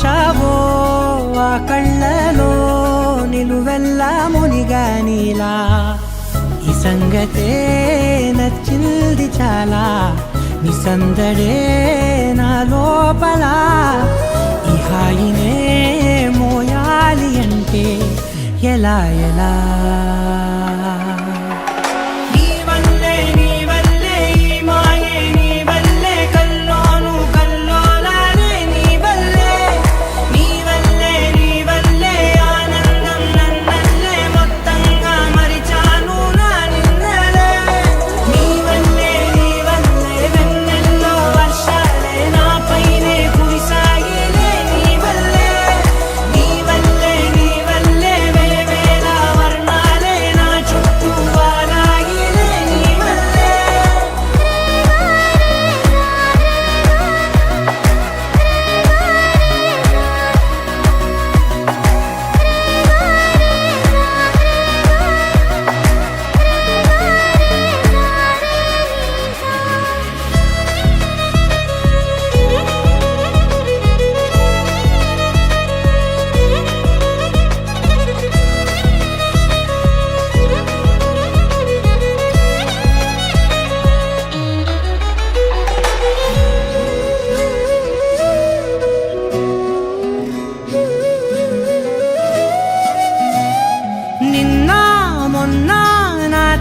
వచ్చావో ఆ కళ్ళలో నిలువెల్లా మునిగానిలా ఈ సంగతే నచ్చింది చాలా నీ సందడే నా లోపల ఈ హాయినే మోయాలి అంటే ఎలా ఎలా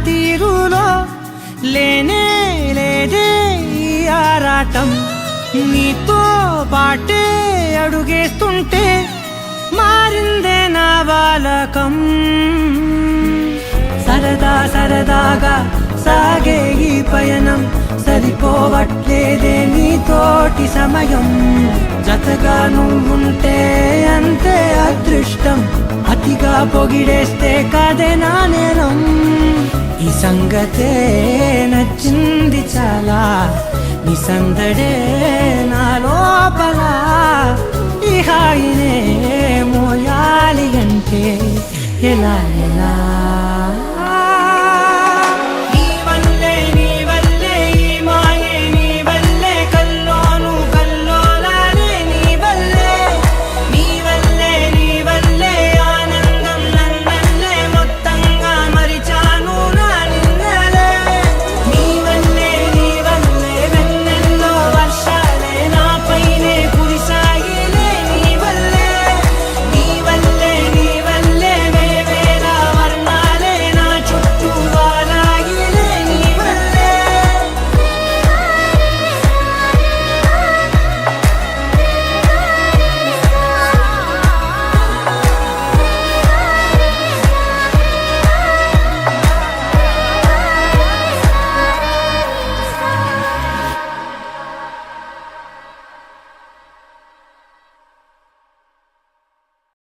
తీరులో లేనే లేదే ఈ ఆరాటం నీతో పాటే అడుగేస్తుంటే మారిందే నా బాలకం సరదా సరదాగా సాగే ఈ పయనం సరిపోవట్లేదే నీతోటి సమయం జతగా నువ్వుంటే అంతే అదృష్టం అతిగా పొగిడేస్తే కాదే నా నేరం ఈ సంగతే నచ్చింది చాలా నీ సందడే నా లోపల ఈ హాయినే మోయాలి అంటే ఎలా ఎలా